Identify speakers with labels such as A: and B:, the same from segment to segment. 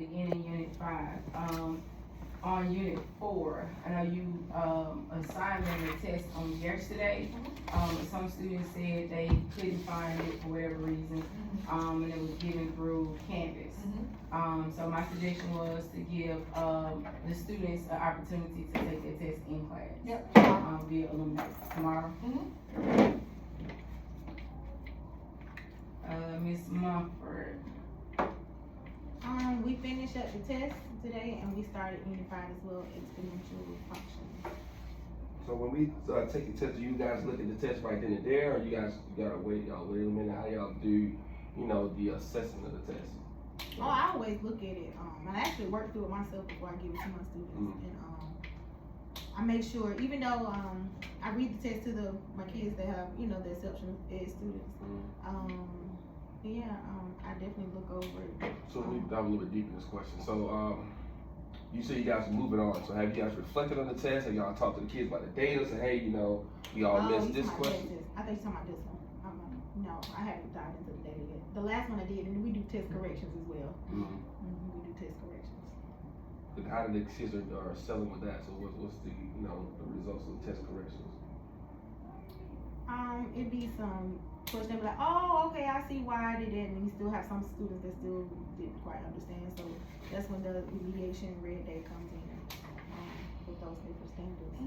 A: beginning Unit 5. On Unit 4, I know you assigned them a test on yesterday. Some students said they couldn't find it for whatever reason, and it was given through Canvas. So my suggestion was to give the students an opportunity to take their test in class. Via Illuminate tomorrow. Miss Mumford.
B: We finished up the test today and we started Unit 5 as well, exponential functions.
C: So when we take the test, do you guys look at the test right then and there, or you gotta wait a minute? How y'all do, the assessment of the test?
B: Oh, I always look at it. I actually work through it myself before I give it to my students, and I make sure, even though I read the test to my kids that have the exceptional ed students. I definitely look over it.
C: So we dive a little bit deep in this question. So you say you guys are moving on. So have you guys reflected on the test? Have y'all talked to the kids about the data? Say, hey, we all missed this question.
B: I think you're talking about this one. No, I haven't dived into the data yet. The last one I did, and we do test corrections as well. We do test corrections.
C: But how did the kids are selling with that? So what's the the results of the test corrections?
B: It'd be some questions like, oh, okay, I see why I did that, and you still have some students that still didn't quite understand. So that's when the remediation red day comes in with those different standards.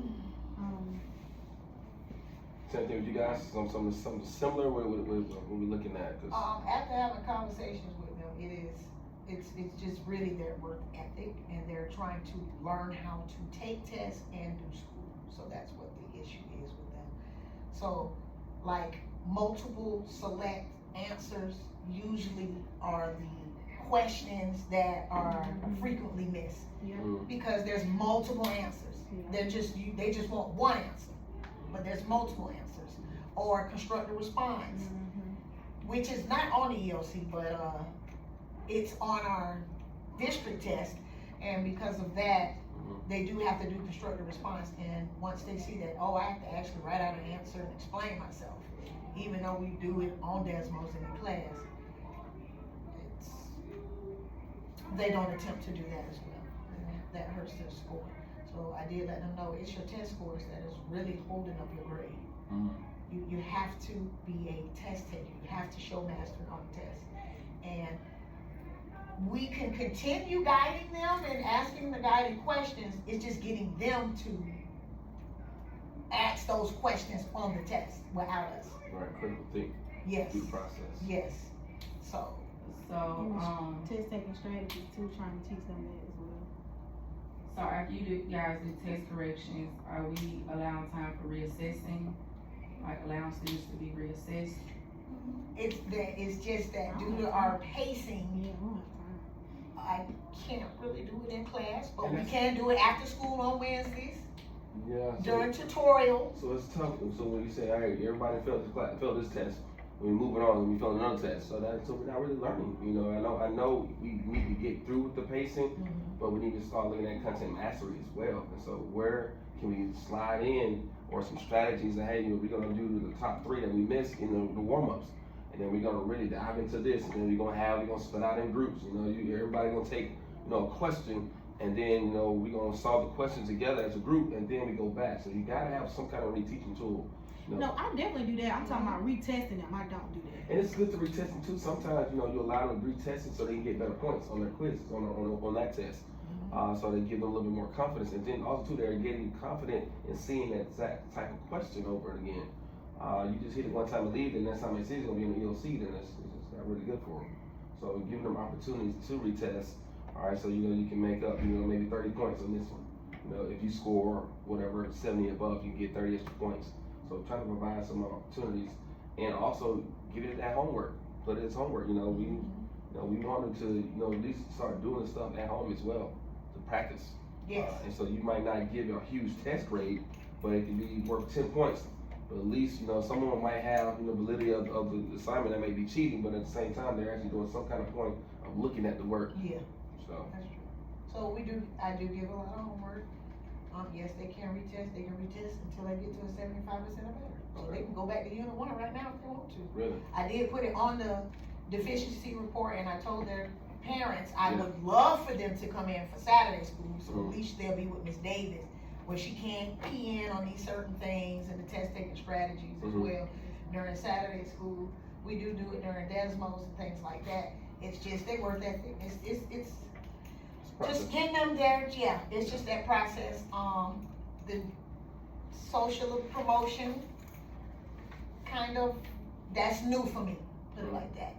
C: Same thing with you guys. Something similar with what we're looking at.
D: After having conversations with them, it's just really their work ethic, and they're trying to learn how to take tests and do school. So that's what the issue is with them. So, like, multiple select answers usually are the questions that are frequently missed, because there's multiple answers. They just want one answer, but there's multiple answers. Or constructive response, which is not on the ELC, but it's on our district test, and because of that, they do have to do constructive response. And once they see that, oh, I have to actually write out an answer and explain myself, even though we do it on Desmos and in class, they don't attempt to do that as well. And that hurts their score. So I did let them know it's your test scores that is really holding up your grade. You have to be a test taker. You have to show mastery on the test. And we can continue guiding them and asking the guided questions. It's just getting them to ask those questions on the test without us.
C: Right, critical thinking.
D: Yes.
C: Through the process.
D: Yes. So
B: test taking strategies too, trying to teach them that as well.
A: So after you guys do test corrections, are we allowing time for reassessing? Like allowing students to be reassessed?
D: It's just that due to our pacing, I can't really do it in class, but we can do it after school on Wednesdays.
C: Yeah.
D: During tutorial.
C: So it's tough. So when you say, all right, everybody failed this test, we're moving on and we failed another test. So we're not really learning. I know we need to get through with the pacing, but we need to start looking at content mastery as well. And so where can we slide in or some strategies that, hey, we're gonna do the top 3 that we missed in the warm-ups. And then we're gonna really dive into this, and then we're gonna split out in groups. Everybody gonna take a question, and then we're gonna solve the question together as a group, and then we go back. So you gotta have some kind of reteaching tool.
B: No, I definitely do that. I'm talking about retesting them. I don't do that.
C: And it's good to retest them too. Sometimes you allow them to retest it so they can get better points on their quizzes on that test. So they give them a little bit more confidence, and then also too they're getting confident in seeing that exact type of question over and again. You just hit it one time and leave, and next time they see it's gonna be in the ELC, then it's not really good for them. So giving them opportunities to retest. All right, so you can make up maybe 30 points on this one. If you score whatever 70 above, you get 30 extra points. So trying to provide some opportunities, and also give it that homework. Put it as homework. We want them to at least start doing stuff at home as well to practice.
D: Yes.
C: And so you might not give a huge test grade, but it can be worth 10 points. But at least, someone might have, validity of the assignment that may be cheating, but at the same time, they're actually doing some kind of point of looking at the work.
D: Yeah.
C: So.
D: That's true. So I do give a lot of homework. Yes, they can retest until they get to a 75% or better. So they can go back to Unit 1 right now if they want to.
C: Really?
D: I did put it on the deficiency report, and I told their parents parents, I would love for them to come in for Saturday school, so at least they'll be with Miss Davis, where she can't key in on these certain things and the test taking strategies as well during Saturday school. We do it during Desmos and things like that. It's just their work ethic. It's just getting them there. Yeah, it's just that process. The social promotion, kind of, that's new for me. Put it like that.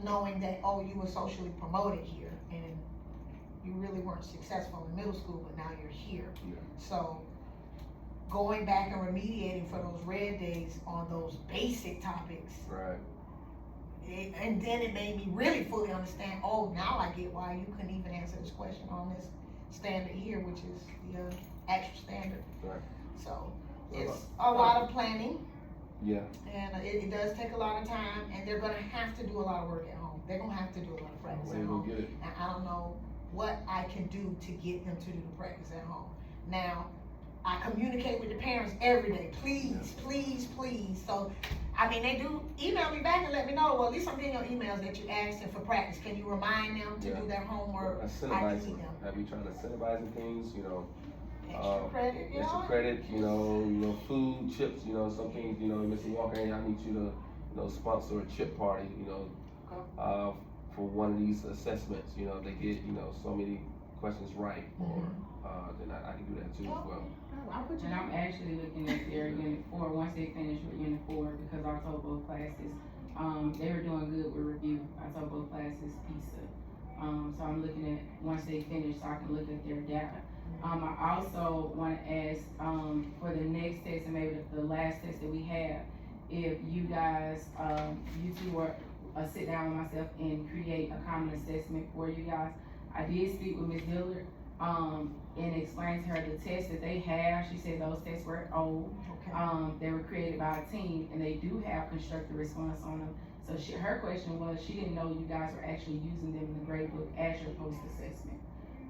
D: Knowing that, oh, you were socially promoted here, and you really weren't successful in middle school, but now you're here.
C: Yeah.
D: So going back and remediating for those red days on those basic topics.
C: Right.
D: And then it made me really fully understand, oh, now I get why you couldn't even answer this question on this standard here, which is the actual standard.
C: Right.
D: So it's a lot of planning.
C: Yeah.
D: And it does take a lot of time, and they're gonna have to do a lot of work at home. They're gonna have to do a lot of practice at home.
C: Get it.
D: And I don't know what I can do to get them to do the practice at home. Now, I communicate with the parents every day, please, please, please. So, I mean, they do email me back and let me know, well, at least I'm getting your emails that you asked them for practice. Can you remind them to do their homework? I need them.
C: Have you tried to incentivize things, you know?
D: Extra credit, you
C: Extra
D: know?
C: credit, you know, food, chips, you know, some things, you know, Mr. Walker, I need you to, you know, sponsor a chip party, you know, for one of these assessments, you know, they get, you know, so many questions right, or, then I can do that too as well.
A: And I'm actually looking at their Unit 4, once they finish with Unit 4, because I told both classes, they were doing good with review. I told both classes pizza. So I'm looking at, once they finish, so I can look at their data. I also want to ask, for the next test, and maybe the last test that we have, if you guys, you two were, sit down with myself and create a common assessment for you guys. I did speak with Ms. Dillard, and explain to her the tests that they have. She said those tests were old. They were created by a team, and they do have constructive response on them. So her question was, she didn't know you guys were actually using them in the grade book as your post-assessment,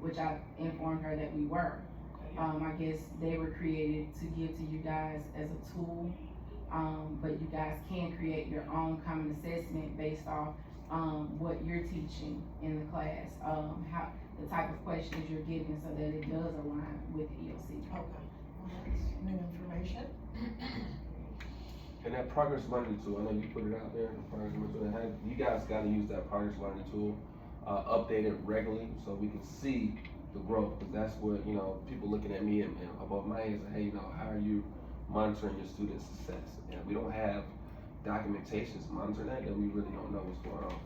A: which I informed her that we were. I guess they were created to give to you guys as a tool, but you guys can create your own common assessment based off what you're teaching in the class, how the type of questions you're giving, so that it does align with the ELC.
D: Okay, well, that's new information.
C: And that progress learning tool, I know you put it out there, the progress learning tool, you guys gotta use that progress learning tool, update it regularly so we can see the growth, because that's what, you know, people looking at me and above my head say, hey, you know, how are you monitoring your students' success? And we don't have documentations monitoring that, then we really don't know what's going on.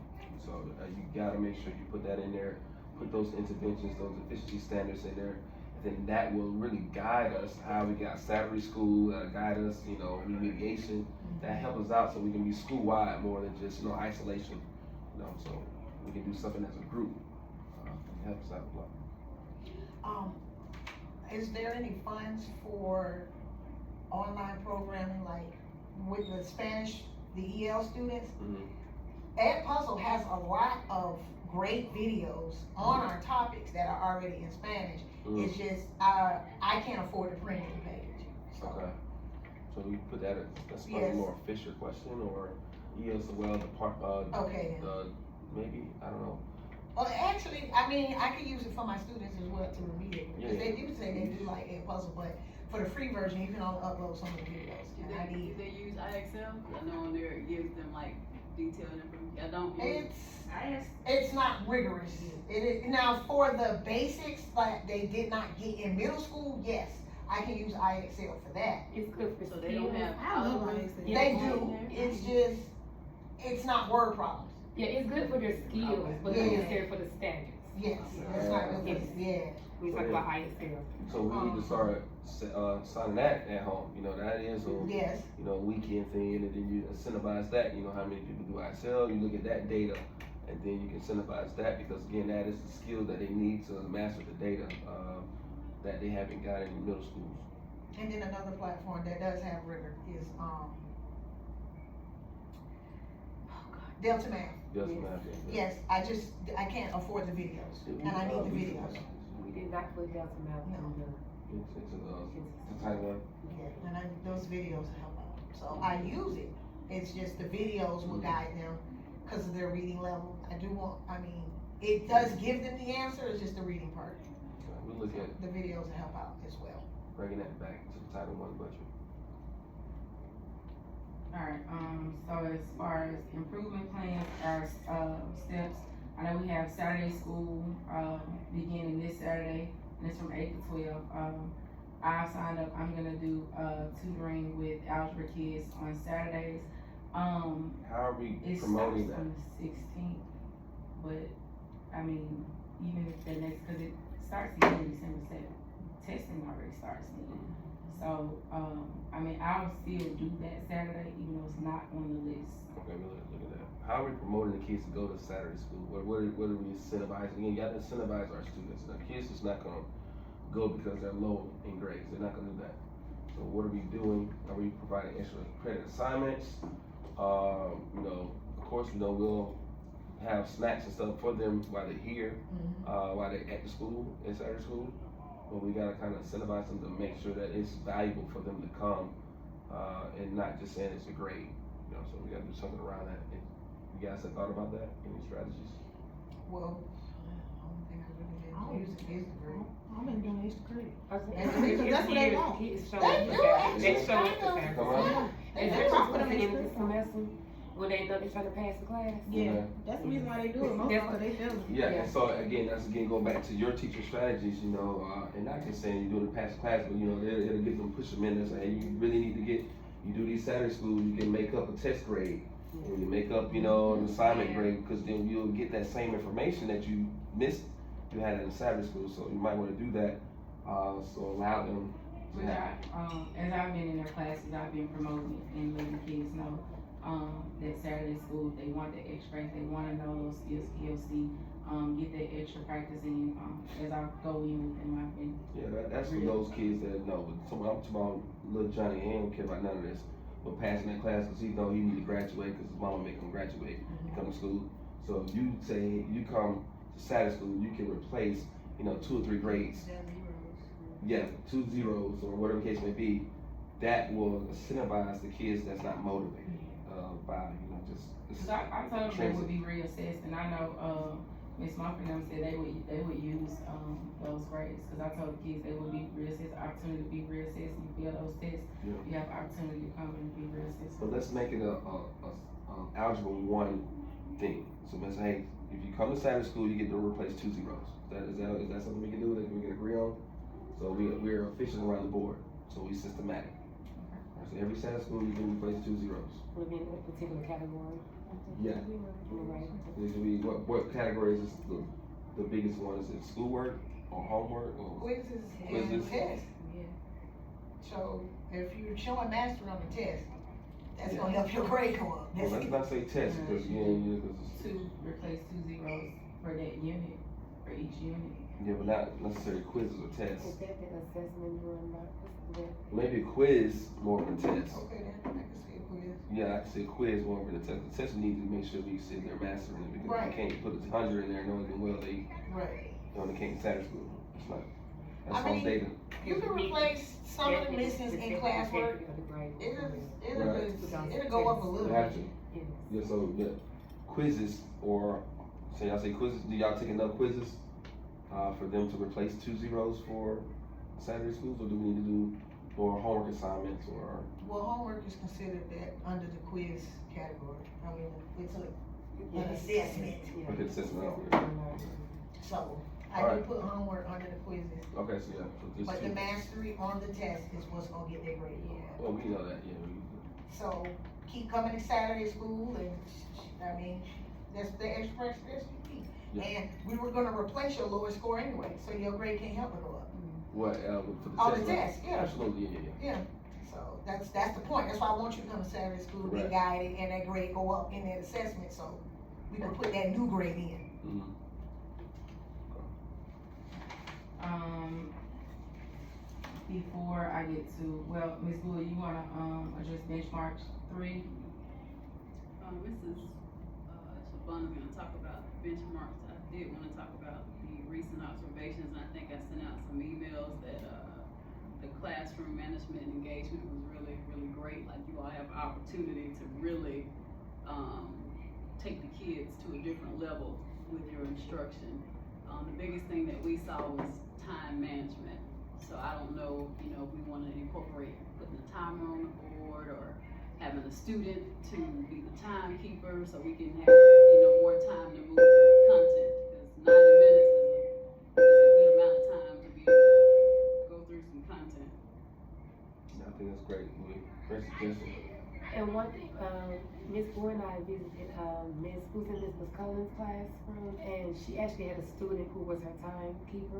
C: So you gotta make sure you put that in there, put those interventions, those efficiency standards in there, and then that will really guide us how we got Saturday school, guide us, you know, remediation, that help us out so we can be school-wide more than just, you know, isolation, you know, so we can do something as a group, help us out a lot.
D: Is there any funds for online programming, like with the Spanish, the EL students? Ed Puzzle has a lot of great videos on our topics that are already in Spanish. It's just, I can't afford to print any page. So.
C: Okay. So we put that, that's probably more a Fisher question, or ELs, well, the part,
D: okay, then.
C: Maybe, I don't know.
D: Well, actually, I mean, I could use it for my students as well to remediate, because they do say they do like Ed Puzzle, but for the free version, you can only upload some of the videos.
E: Do they use IXL? I know on there it gives them like detailed information. I don't use
D: It's not rigorous. Now for the basics, like they did not get in middle school, yes, I can use IXL for that.
F: It's good for
E: so they don't have
B: I love
E: algorithms.
B: IXL.
D: They do. It's just, it's not word problems.
F: Yeah, it's good for their skills, but not necessarily for the standards.
D: Yes, it's not good. Yeah.
F: We talk about ISL.
C: So we need to start signing that at home. You know, that is a
D: Yes.
C: you know, weekend thing, and then you incentivize that. You know, how many people do ISL? You look at that data, and then you can incentivize that, because again, that is the skill that they need to master the data that they haven't got in middle schools.
D: And then another platform that does have rigor is Delta Math.
C: Just math.
D: Yes, I can't afford the videos, and I need the videos.
F: We did not put Delta Math
D: No.
F: in
C: It's Title 1.
D: Yeah, and those videos help out. So I use it. It's just the videos will guide them because of their reading level. I do want, I mean, it does give them the answer, it's just the reading part.
C: We'll look at
D: The videos will help out as well.
C: bringing that back to the Title I budget.
A: Alright, so as far as improvement plans, our, steps, I know we have Saturday school, beginning this Saturday, and it's from 8 to 12. I've signed up, I'm gonna do, tutoring with algebra kids on Saturdays.
C: How are we
A: It
C: promoting
A: starts
C: that?
A: on the 16th, but, I mean, even if the next, cause it starts again December 7th, testing already starts then. So, I mean, I'll still do that Saturday, even though it's not on the list.
C: Okay, we'll look at that. How are we promoting the kids to go to Saturday school? What are we incentivizing? Again, you gotta incentivize our students. Now, kids is not gonna go because they're low in grades. They're not gonna do that. So what are we doing? Are we providing extra credit assignments? You know, of course, you know, we'll have snacks and stuff for them while they're here, while they're at the school, in Saturday school. But we gotta kind of incentivize them to make sure that it's valuable for them to come, and not just saying it's a grade. You know, so we gotta do something around that. And you guys have thought about that? Any strategies?
D: Well, I don't think I really did use it, is the grade.
B: I'm in doing extra credit.
F: That's
B: what they want.
F: Kids show
D: They
F: us
D: do
F: the
D: actually,
F: They show us the
D: kind of.
F: fact.
C: Come on.
F: And
B: They
F: that's
B: talk
F: what
B: for them
F: the end of the
B: expensive.
F: semester, when they know they're trying to pass the class.
B: Yeah, that's the reason why they do it, most of them, 'cause they feel it.
C: Yeah,
F: Yeah.
C: and so again, that's again go back to your teacher strategies, you know, and not just saying you do it past class, but you know, it'll get them, push them in and say, hey, you really need to get, you do these Saturday schools, you can make up a test grade, or you make up, you know, an assignment grade, because then you'll get that same information that you missed, you had in the Saturday school, so you might wanna do that, so allow them to
A: Which
C: have.
A: as I've been in their classes, I've been promoting and letting kids know, that Saturday school, they want the extra, they wanna know those skills, PLC, get that extra practice in, as I go in with them, I've been,
C: Yeah, that's for those kids that know, but I'm talking about little Johnny, he don't care about none of this, but passing that class, cause he know he need to graduate, cause his mama make him graduate, come to school. So if you say, you come to Saturday school, you can replace, you know, 2 or 3 grades. Yeah, 2 zeros or whatever the case may be, that will incentivize the kids that's not motivated, by, you know, just.
A: cause I told them they would be reassessed, and I know, Ms. Mumford and them said they would use, those grades, cause I told the kids they would be reassessed, opportunity to be reassessed, you fail those tests,
C: Yeah.
A: you have opportunity to come and be reassessed.
C: So let's make it a algebra 1 thing. So let's say, hey, if you come to Saturday school, you get to replace 2 zeros. Is that something we can do, that we can agree on? So we're efficient around the board, so we systematic. So every Saturday school, you can replace 2 zeros.
F: Would be in a particular category.
C: Yeah.
F: Right.
C: What category is the biggest one? Is it schoolwork or homework or?
D: Quizzes and
C: Quizzes.
D: tests.
A: Yeah.
D: So if you're showing mastery on the test, that's
C: Yeah.
D: gonna help your grade go up.
C: Well, let's not say test, because again,
A: Replace 2 zeros for that unit, for each unit.
C: yeah, but not necessarily quizzes or tests.
F: Is that the assessment run by,
C: Maybe a quiz more than a test.
D: Okay, then, I can see a quiz.
C: Yeah, I can say quiz more than a test. The test we need to make sure we sit there mastering it, because
D: Right.
C: you can't put a 100 in there knowing good well they
D: Right.
C: only came to Saturday school. It's not, that's
D: I
C: false
D: mean,
C: data.
D: You can replace some of the missings in classwork. It'll go up a little
C: You have
D: bit.
C: to. Yeah, so yeah, quizzes or, so y'all say quizzes, do y'all take enough quizzes, for them to replace 2 zeros for Saturday schools, or do we need to do more homework assignments or?
D: Well, homework is considered that under the quiz category. I mean, it's an assessment.
C: Okay, assessment, okay.
D: So I do
C: Alright.
D: put homework under the quizzes.
C: Okay, so yeah, so just
D: But the
C: two.
D: mastery on the test is what's gonna get their grade.
C: Well, we know that, yeah.
D: So keep coming to Saturday school and, I mean, that's the extra SPP.
C: Yeah.
D: And we were gonna replace your lowest score anyway, so your grade can't help but go up.
C: What, for the
D: On
C: test?
D: the
C: right?
D: test, yeah.
C: Absolutely, yeah.
D: Yeah, so that's the point. That's why I want you to come to Saturday school to be
C: Right.
D: guided and that grade go up in that assessment, so we can put that new grade in.
C: Mm-hmm.
A: Before I get to, well, Ms. Bull, you wanna, address benchmarks 3?
E: Mrs. Shabana's gonna talk about benchmarks. I did wanna talk about the recent observations, and I think I sent out some emails that, the classroom management engagement was really, really great. Like, you all have opportunity to really, take the kids to a different level with your instruction. The biggest thing that we saw was time management. So I don't know, you know, if we wanna incorporate putting a timer on the board or having a student to be the timekeeper so we can have, you know, more time to move through content. Because 90 minutes is a good amount of time to be able to go through some content.
C: I think that's great. Great suggestion.
F: And one thing, Miss Boyd and I visited, Miss Collins' classroom, and she actually had a student who was her timekeeper.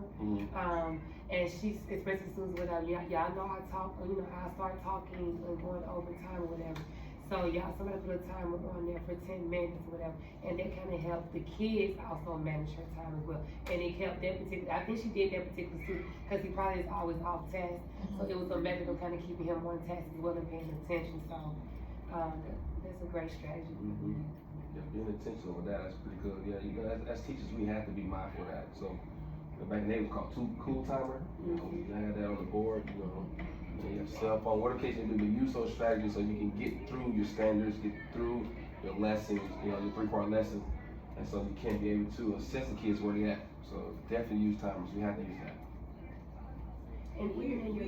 F: And she expressed to students with y'all know I talk, you know, I start talking and going overtime or whatever. So somebody put a timer on there for 10 minutes or whatever, and that kind of helped the kids also manage her time as well. And it helped that particular, I think she did that particular student, because he probably is always off task. So it was a method of kind of keeping him on task as well and paying attention. So that's a great strategy.
C: Yeah, being intentional with that, that's pretty good. Yeah, you know, as teachers, we have to be mindful of that. So back in the day, it was called cool timer. You know, you had that on the board. You know, you have cell phone. What occasion do we use those strategies so you can get through your standards, get through your lessons, you know, your 3-part lesson, and so you can be able to assess the kids where they're at. So definitely use timers. We have to use that.
F: And even in your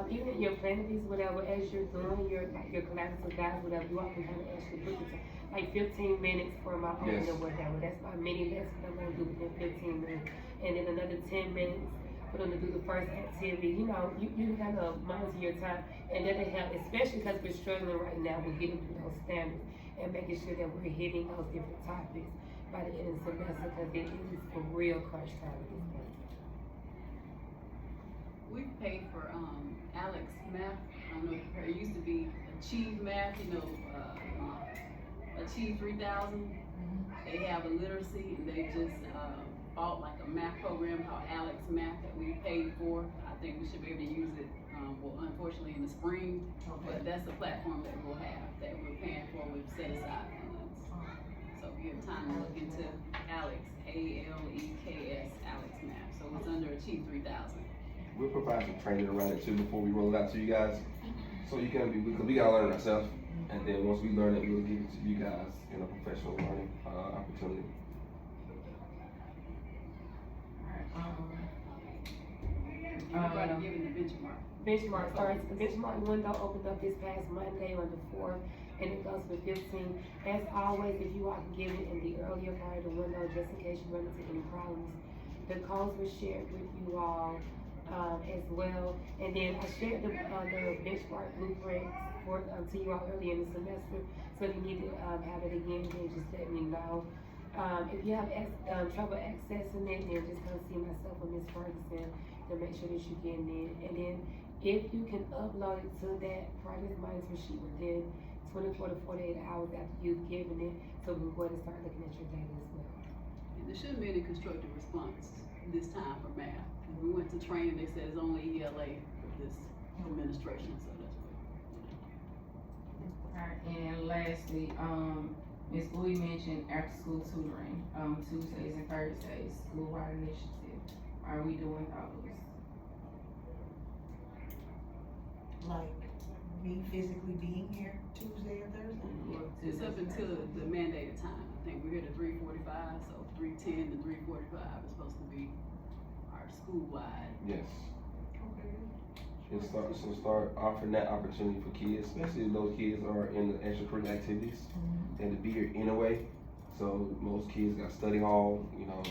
F: even in your planities, whatever, as you're doing your collaborative guides, whatever, you all can kind of actually put it to like 15 minutes for my own or whatever. That's my mini lesson I'm gonna do within 15 minutes, and then another 10 minutes for them to do the first activity. You know, you kind of monitor your time, and that'll help, especially because we're struggling right now with getting through those standards and making sure that we're hitting those different topics by the end of the semester, because it is for real crunch time at this point.
E: We paid for Alex Math. I don't know if you heard, it used to be Achieve Math, you know, Achieve 3000. They have a literacy, and they just bought like a math program called Alex Math that we paid for. I think we should be able to use it, well, unfortunately in the spring, but that's the platform that we'll have, that we're paying for with set aside funds. So if you have time to look into Alex, ALEKS, Alex Math. So it's under Achieve 3000.
C: We'll provide some training around it too before we roll it out to you guys. So you can because we gotta learn it ourselves. And then once we learn it, we'll give it to you guys in a professional learning opportunity.
E: Everybody giving the benchmark.
F: Benchmark starts, the benchmark window opened up this past Monday on the 4th, and it goes for 15. As always, if you all can give it in the earlier part of the window, just in case you run into any problems. The codes were shared with you all as well, and then I shared the benchmark blueprint to you all early in the semester. So if you need to have it again, then just let me know. If you have trouble accessing it, then just come see myself or Ms. Ferguson to make sure that you're getting in. And then if you can upload it to that progress management sheet within 24 to 48 hours after you've given it, so we can go ahead and start looking at your data as well.
E: And there shouldn't be any constructive response this time for math. We went to training, they said it's only ELA for this administration, so that's what.
A: Alright, and lastly, Ms. Bowie mentioned after-school tutoring, Tuesdays and Thursdays, school-wide initiative. Are we doing those?
D: Like me physically being here Tuesday or Thursday?
E: It's up until the mandated time. I think we're here to 3:45, so 3:10 to 3:45 is supposed to be our school-wide.
C: Yes. So start offering that opportunity for kids, especially if those kids are in the extracurricular activities and to be here anyway. So most kids got study hall, you know,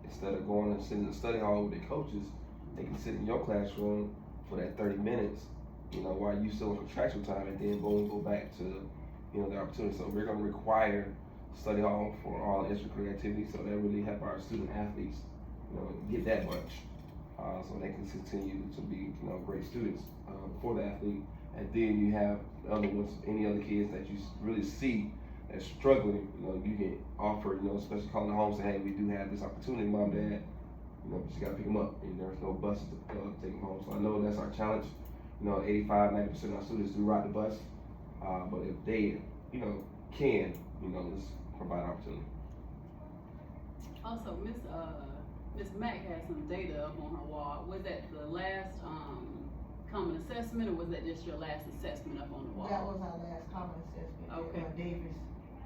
C: instead of going and sitting in the study hall with their coaches, they can sit in your classroom for that 30 minutes, you know, while you still in contractual time, and then go back to, you know, the opportunity. So we're gonna require study hall for all extracurricular activities, so that really help our student athletes, you know, get that much. So they can continue to be, you know, great students for the athlete. And then you have other ones, any other kids that you really see that's struggling, you know, you can offer, you know, especially calling the home, say, hey, we do have this opportunity, mom, dad, you know, but you gotta pick them up, and there's no buses to take them home. So I know that's our challenge. You know, 85–90% of our students do ride the bus, but if they, you know, can, you know, let's provide opportunity.
E: Also, Miss Mack has some data up on her wall. Was that the last common assessment, or was that just your last assessment up on the wall?
D: That was our last common assessment.
E: Okay.
D: Davis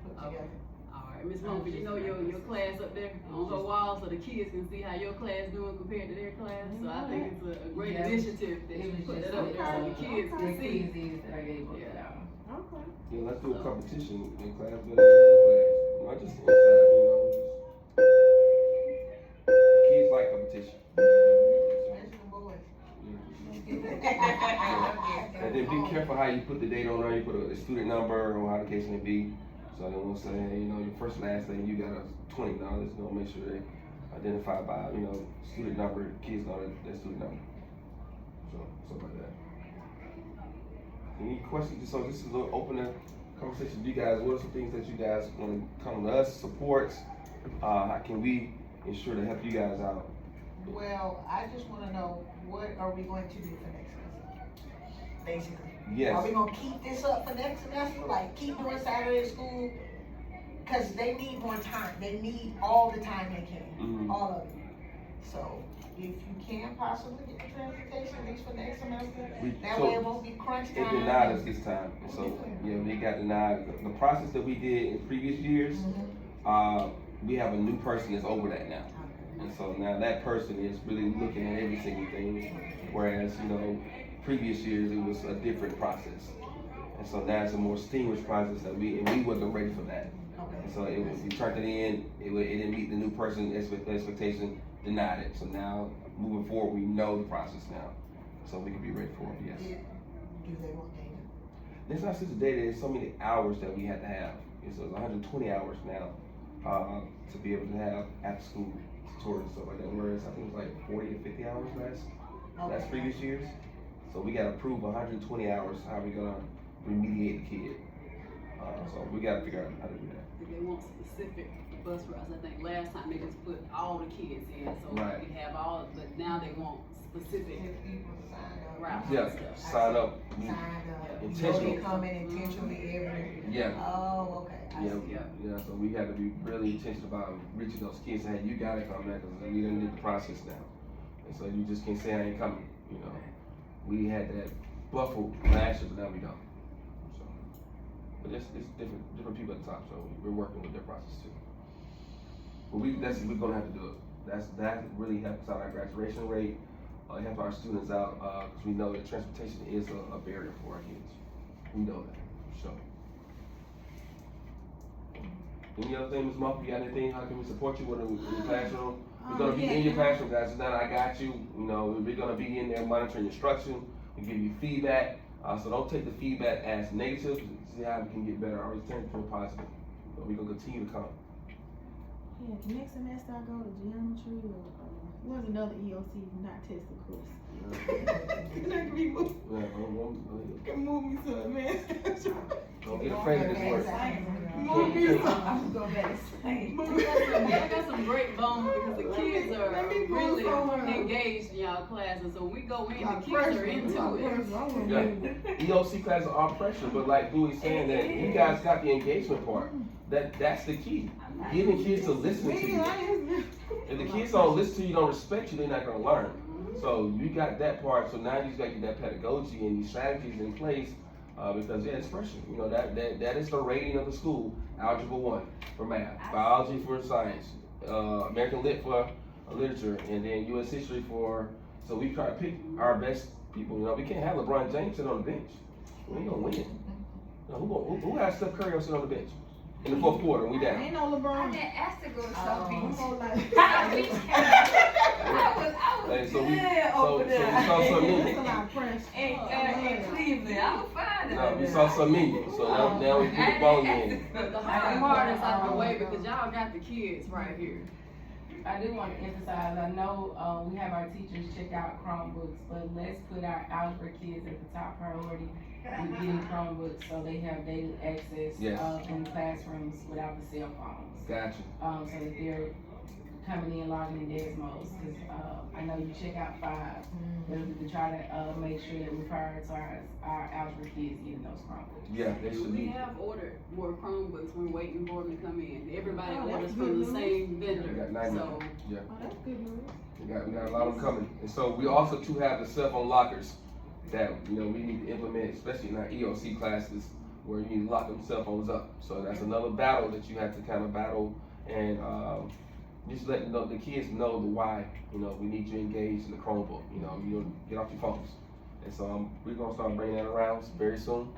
D: put together.
E: All right. Alright, Ms. Mumford, you know your class up there on her wall, so the kids can see how your class doing compared to their class, so I think it's a great
A: Yeah.
E: initiative that you put that up there, so the kids
A: The
E: can see.
A: kids is that I gave up
E: Yeah.
B: Okay.
C: Yeah, let's do a competition in class better than another class. Not just inside, you know, just kids like competition.
D: Especially the boys.
C: Yeah. And then be careful how you put the date on there. You put a student number or how the case may be. So they won't say, hey, you know, your first last name you got a $20. Gonna make sure they identify by, you know, student number. Kids know that student number. So stuff like that. Any questions? So this is an open conversation with you guys. What are some things that you guys want to come to us, supports? How can we ensure to help you guys out?
D: Well, I just wanna know, what are we going to do for next semester? Basically.
C: Yes.
D: Are we gonna keep this up for next semester, like keep doing Saturday school? Cause they need more time, they need all the time they can,
C: Mhm.
D: all of it. So, if you can possibly get the transportation, at least for next semester, that way it won't be crunch
C: It
D: time.
C: denied us this time. And so, yeah, we got denied. The process that we did in previous years, we have a new person that's over that now. And so now that person is really looking at every single thing, whereas, you know, previous years it was a different process. And so now it's a more seamless process that we wasn't ready for that. And so it was, we turned it in, it didn't meet the new person's expectation, denied it. So now, moving forward, we know the process now. So we can be ready for it, yes.
D: Do they want data?
C: It's not just the data, it's so many hours that we had to have. It's 120 hours now to be able to have after school tutoring and stuff like that. Whereas I think it was like 40 to 50 hours last previous years. So we gotta prove 120 hours how we gonna remediate the kid. So we gotta figure out how to do that.
E: They want specific bus routes. I think last time they just put all the kids in, so
C: Right.
E: we could have all, but now they want specific
D: If people sign up.
E: routes
C: Yeah,
E: and stuff.
C: sign up.
D: Sign up.
C: Intentional.
D: They come in intentionally every.
C: Yeah.
D: Oh, okay. I
C: Yeah,
D: see.
C: yeah. So we have to be really intentional about reaching those kids. Saying, you gotta come back because we done did the process now. And so you just can't say I ain't coming. You know, we had that buffer last year, but now we don't. So, but it's different people at the top. So we're working with their process too. But we're gonna have to do it. That really helps out our graduation rate. Help our students out because we know that transportation is a barrier for our kids. We know that. So. Any other thing, Ms. Muff? You got anything? How can we support you in the classroom? We're gonna be in your classroom, guys. Now I got you. You know, we're gonna be in there monitoring instruction. We give you feedback. So don't take the feedback as negative. See how we can get better. Always turn it to a positive. But we're gonna continue to come.
B: Yeah, next semester I go to geometry or what's another EOC not tested course. Can be moved.
C: Yeah,
B: Can move me to advanced.
C: don't get afraid of this word.
B: Move me to.
A: I'm going back to science.
E: I got some great bones because the kids are really engaged in y'all classes. So when we go in, the kids are into it.
C: Yeah, EOC classes are pressure, but like Dewey's saying that you guys got the engagement part. That's the key. Getting kids to listen to you. If the kids don't listen to you, don't respect you, they're not gonna learn. So you got that part. So now you just gotta get that pedagogy and these strategies in place because yeah, it's pressure. You know that is the rating of the school. Algebra 1 for math, biology for science, American Lit for literature, and then U.S. history for. So we try to pick our best people. You know, we can't have LeBron James sit on the bench. We ain't gonna win. You know, who has Steph Curry sit on the bench in the fourth quarter and we down?
B: Ain't no
G: I
B: LeBron.
G: didn't ask to go to South Beach.
B: I'm more like.
G: I was
C: Hey, so we
G: good over
C: so
G: there.
C: we saw some
B: It's a
C: menu.
B: lot of pressure.
G: In Cleveland, I was fine
C: No,
G: over
C: we
G: there.
C: saw some menu. So now we put the bone in.
E: But the hard part is out the way because y'all got the kids right here.
A: I do want to emphasize, I know we have our teachers check out Chromebooks, but let's put our algebra kids at the top priority with getting Chromebooks so they have daily access
C: Yes.
A: in the classrooms without the cell phones.
C: Gotcha.
A: So that they're coming in, logging in Desmos, because I know you check out 5, but we try to make sure that we prioritize our algebra kids getting those Chromebooks.
C: Yeah, they should
E: We
C: be.
E: have ordered more Chromebooks. We're waiting for them to come in. Everybody
B: Oh,
E: orders
B: that's
E: from
B: good
E: the
B: news.
E: same
C: We
E: vendor.
C: got 90.
E: So
C: Yeah.
B: Oh, that's good news.
C: We got a lot of them coming. And so we also too have the cell phone lockers that we need to implement, especially in our EOC classes where you need to lock them cell phones up. So that's another battle that you have to kind of battle, and just let the kids know the why. You know, we need you engaged in the Chromebook. You know, get off your phones. And so we're gonna start bringing that around very soon,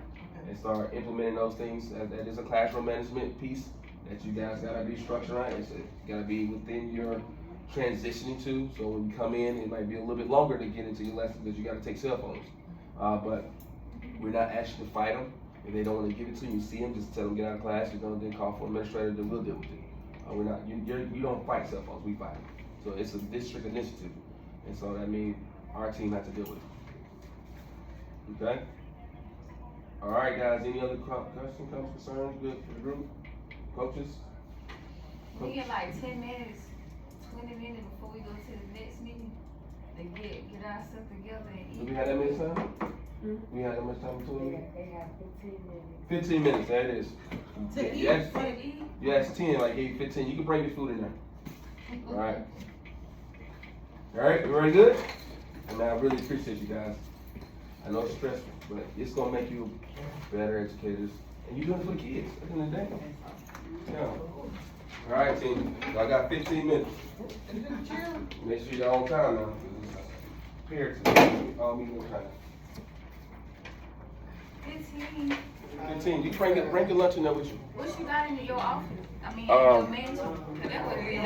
C: and start implementing those things. That is a classroom management piece that you guys gotta be structured on. It's gotta be within your transitioning to. So when you come in, it might be a little bit longer to get into your lesson because you gotta take cell phones. But we're not asking to fight them. If they don't want to give it to you, you see them, just tell them get out of class. You're gonna then call for an administrator, then we'll deal with it. We're not. You don't fight cell phones. We fight them. So it's a district initiative, and so that means our team has to deal with it. Okay. All right, guys. Any other questions, concerns? Good for the group, coaches.
G: We get like 10 minutes, 20 minutes before we go to the next meeting to get ourselves together and
C: Do
G: eat.
C: we have that much time? We have that much time between?
F: They have 15 minutes.
C: 15 minutes. There it is.
B: To eat?
C: Yes.
G: To eat.
C: You asked 10, like gave you 15. You can bring your food in there. All right. All right, you very good? And I really appreciate you guys. I know it's stressful, but it's gonna make you better educators, and you're doing it for the kids at the end of the day. Yeah. All right, team. I got 15 minutes. Make sure you're on time now. Prepared to all meeting on time.
G: 15.
C: 15. You bring your lunch in there with you.
G: What you got in your office? I mean, your mansion. That would be